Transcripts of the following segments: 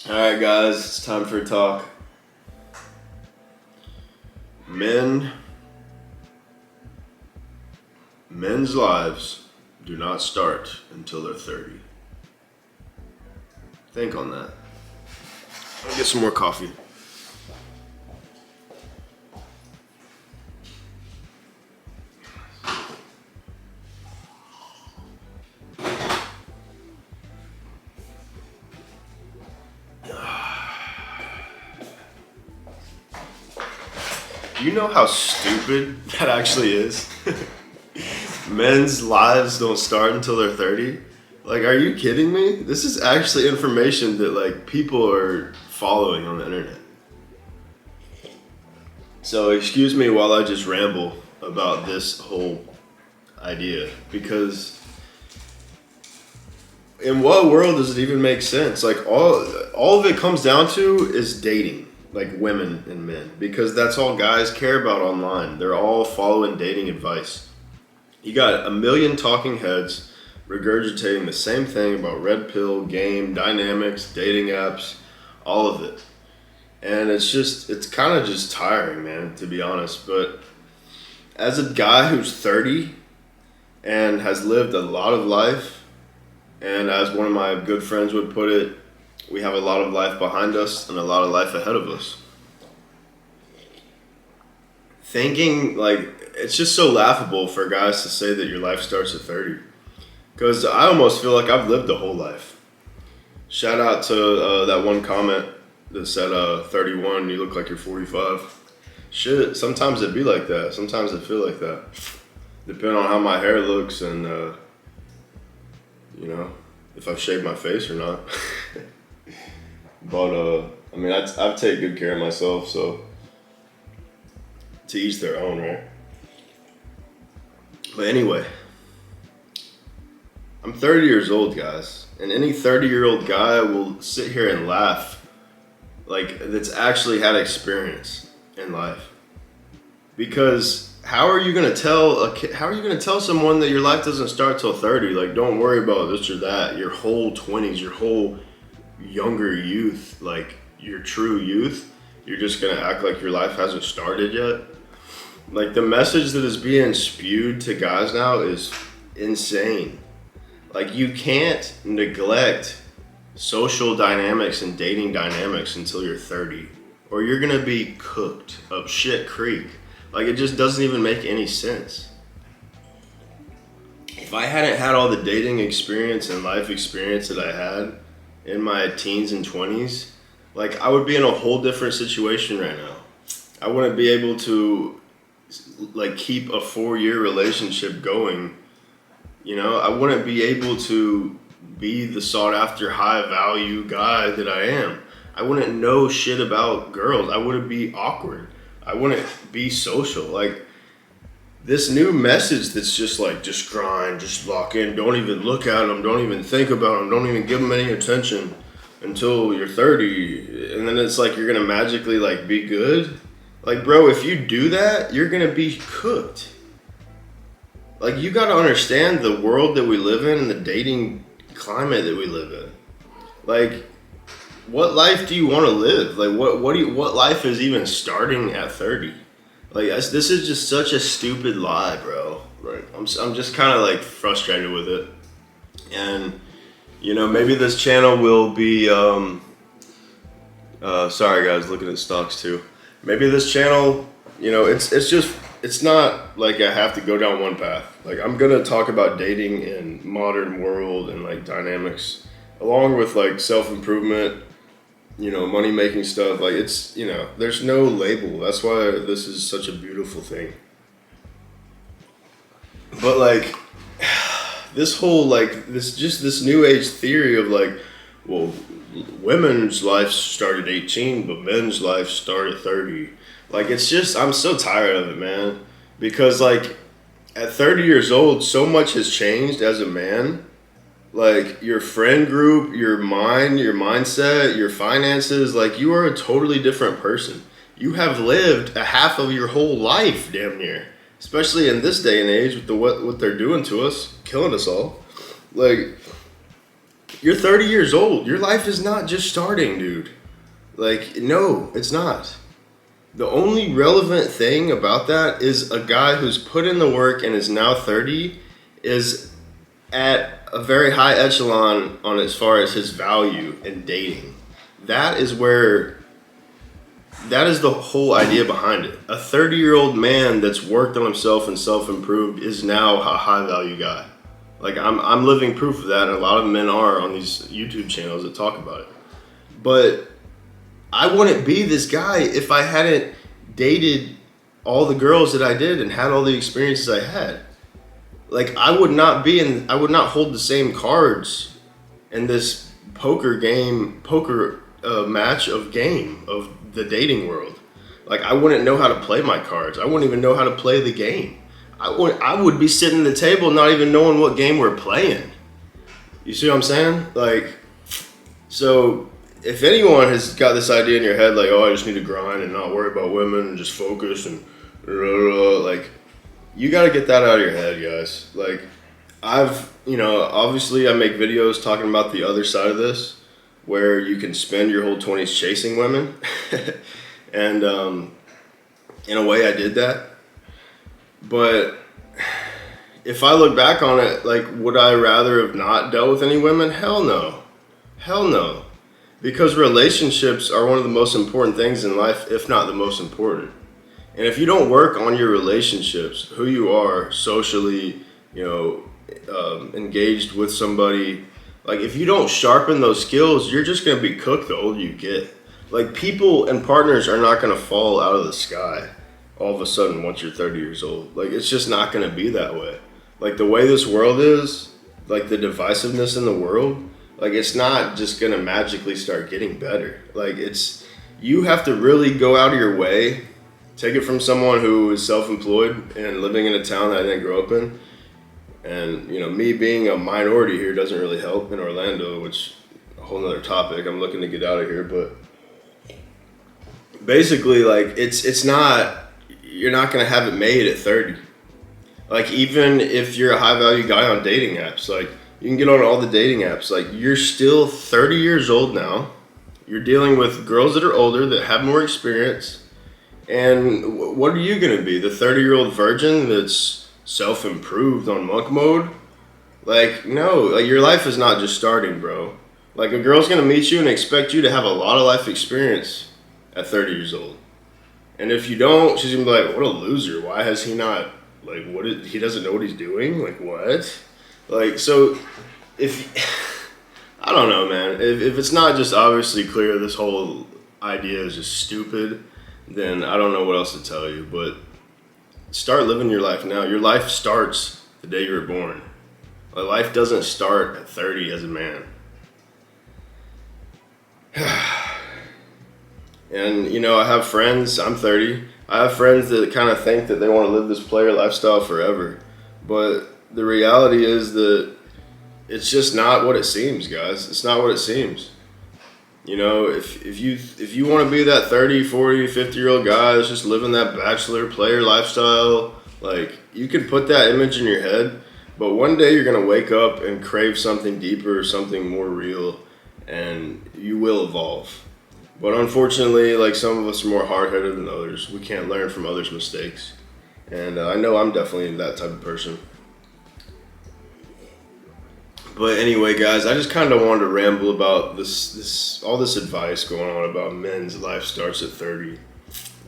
Alright, guys, it's time for a talk. Men's lives do not start until they're 30. Think on that. I'll get some more coffee. Do you know how stupid that actually is? Men's lives don't start until they're 30? Like, are you kidding me? This is actually information that, like, people are following on the internet. So, excuse me while I just ramble about this whole idea, because in what world does it even make sense? Like, all of it comes down to is dating, like women and men, because that's all guys care about online. They're all following dating advice. You got a million talking heads regurgitating the same thing about red pill, game, dynamics, dating apps, all of it. And it's kind of just tiring, man, to be honest. But as a guy who's 30 and has lived a lot of life, and as one of my good friends would put it, we have a lot of life behind us and a lot of life ahead of us. Thinking, like, it's just so laughable for guys to say that your life starts at 30. Because I almost feel like I've lived a whole life. Shout out to that one comment that said 31, you look like you're 45. Shit, sometimes it be like that. Sometimes it feel like that. Depending on how my hair looks and, if I've shaved my face or not. But, I take good care of myself, so to each their own, right? But anyway, I'm 30 years old, guys, and any 30-year-old guy will sit here and laugh, like, that's actually had experience in life. Because how are you gonna tell someone that your life doesn't start till 30? Like, don't worry about this or that. Your whole 20s, your whole younger youth, like your true youth, you're just gonna act like your life hasn't started yet. Like, the message that is being spewed to guys now is insane. Like, you can't neglect social dynamics and dating dynamics until you're 30, or you're gonna be cooked up shit creek. Like, it just doesn't even make any sense. If I hadn't had all the dating experience and life experience that I had in my teens and 20s, like, I would be in a whole different situation right now. I wouldn't be able to, like, keep a 4-year relationship going. I wouldn't be able to be the sought after high value guy that I am. I wouldn't know shit about girls. I wouldn't be awkward. I wouldn't be social. Like, this new message that's just like, just grind, just lock in, don't even look at them, don't even think about them, don't even give them any attention until you're 30. And then it's like you're gonna magically, like, be good. Like, bro, if you do that, you're gonna be cooked. Like, you gotta understand the world that we live in and the dating climate that we live in. Like, what life do you want to live? Like, what life is even starting at 30? Like, this is just such a stupid lie, bro. Like, I'm just kind of, like, frustrated with it. And, maybe this channel will be, sorry guys, looking at stocks too. Maybe this channel, it's not like I have to go down one path. Like, I'm gonna talk about dating in modern world and, like, dynamics, along with, like, self-improvement, money making stuff. Like, it's, there's no label. That's why this is such a beautiful thing. But, like, this whole, like, this new age theory of, like, well, women's life start at 18, but men's life start at 30. Like, it's just, I'm so tired of it, man. Because, like, at 30 years old, so much has changed as a man. Like, your friend group, your mind, your mindset, your finances, like, you are a totally different person. You have lived a half of your whole life, damn near. Especially in this day and age with what they're doing to us, killing us all. Like, You're 30 years old. Your life is not just starting, dude. Like, no, it's not. The only relevant thing about that is a guy who's put in the work and is now 30 is at a very high echelon on as far as his value in dating. That is the whole idea behind it. A 30-year-old man that's worked on himself and self-improved is now a high value guy. Like, I'm living proof of that, and a lot of men are on these YouTube channels that talk about it. But I wouldn't be this guy if I hadn't dated all the girls that I did and had all the experiences I had. Like, I would not hold the same cards in this poker match of the dating world. Like, I wouldn't know how to play my cards. I wouldn't even know how to play the game. I would be sitting at the table not even knowing what game we're playing. You see what I'm saying? Like, so if anyone has got this idea in your head, like, oh, I just need to grind and not worry about women and just focus and like, you got to get that out of your head, guys. Like, obviously I make videos talking about the other side of this, where you can spend your whole 20s chasing women. And in a way I did that. But if I look back on it, like, would I rather have not dealt with any women? Hell no. Hell no. Because relationships are one of the most important things in life, if not the most important. And if you don't work on your relationships, who you are socially, engaged with somebody, like, if you don't sharpen those skills, you're just going to be cooked the older you get. Like, people and partners are not going to fall out of the sky all of a sudden once you're 30 years old. Like, it's just not going to be that way. Like, the way this world is, like, the divisiveness in the world, like, it's not just going to magically start getting better. Like, you have to really go out of your way, take it from someone who is self-employed and living in a town that I didn't grow up in. And, me being a minority here doesn't really help in Orlando, which a whole nother topic. I'm looking to get out of here, but basically, like, you're not going to have it made at 30. Like, even if you're a high value guy on dating apps, like, you can get on all the dating apps. Like, you're still 30 years old now. You're dealing with girls that are older, that have more experience. And what are you going to be? The 30-year-old virgin that's self-improved on monk mode? Like, no. Like, your life is not just starting, bro. Like, a girl's going to meet you and expect you to have a lot of life experience at 30 years old. And if you don't, she's going to be like, what a loser. Why has he not, like, he doesn't know what he's doing? Like, what? Like, so, I don't know, man. If it's not just obviously clear this whole idea is just stupid, then I don't know what else to tell you. But start living your life now. Your life starts the day you were born. Like, life doesn't start at 30 as a man. And, I have friends, I'm 30, I have friends that kind of think that they want to live this player lifestyle forever. But the reality is that it's just not what it seems, guys. It's not what it seems. If you want to be that 30, 40, 50-year-old guy that's just living that bachelor player lifestyle, like, you can put that image in your head, but one day you're going to wake up and crave something deeper, something more real, and you will evolve. But unfortunately, like, some of us are more hard-headed than others. We can't learn from others' mistakes. And I know I'm definitely that type of person. But anyway, guys, I just kind of wanted to ramble about all this advice going on about men's life starts at 30.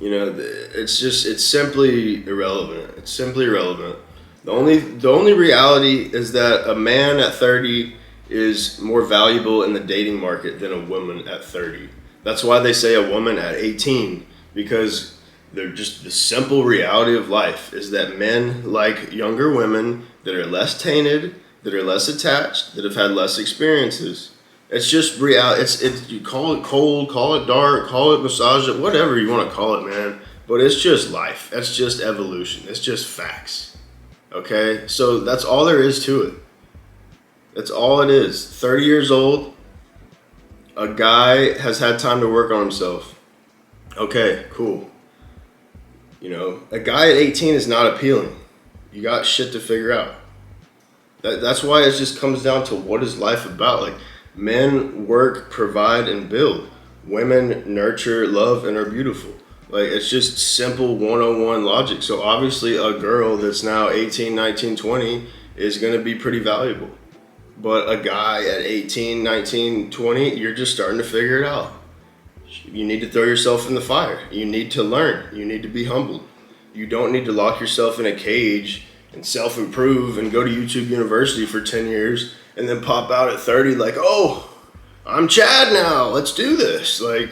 It's simply irrelevant. It's simply irrelevant. The only reality is that a man at 30 is more valuable in the dating market than a woman at 30. That's why they say a woman at 18, because they're just the simple reality of life is that men like younger women that are less tainted, that are less attached, that have had less experiences. It's just reality. It's you call it cold, call it dark, call it massage, whatever you want to call it, man. But it's just life. That's just evolution. It's just facts. Okay? So that's all there is to it. That's all it is. 30 years old. A guy has had time to work on himself. Okay, cool. A guy at 18 is not appealing. You got shit to figure out. That's why it just comes down to what is life about. Like, Men work, provide, and build. Women nurture, love, and are beautiful. Like, it's just simple 101 logic. So obviously a girl that's now 18, 19, 20 is going to be pretty valuable. But a guy at 18, 19, 20, you're just starting to figure it out. You need to throw yourself in the fire. You need to learn. You need to be humbled. You don't need to lock yourself in a cage and self-improve and go to YouTube University for 10 years and then pop out at 30 like, oh, I'm Chad now. Let's do this. Like,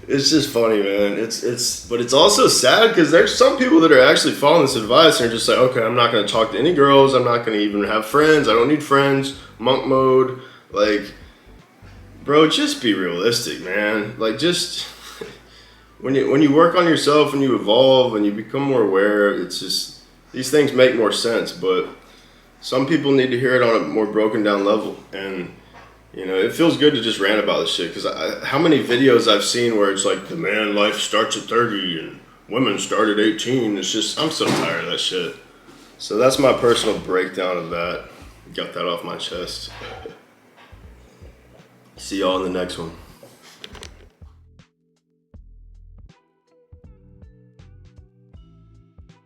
it's just funny, man. But it's also sad because there's some people that are actually following this advice and are just like, okay, I'm not going to talk to any girls. I'm not going to even have friends. I don't need friends. Monk mode. Like, bro, just be realistic, man. Like, just when you work on yourself and you evolve and you become more aware, it's just, these things make more sense. But some people need to hear it on a more broken down level. And you know, it feels good to just rant about this shit because how many videos I've seen where it's like the man life starts at 30 and women start at 18. It's just, I'm so tired of that shit. So that's my personal breakdown of that. Got that off my chest. See y'all in the next one.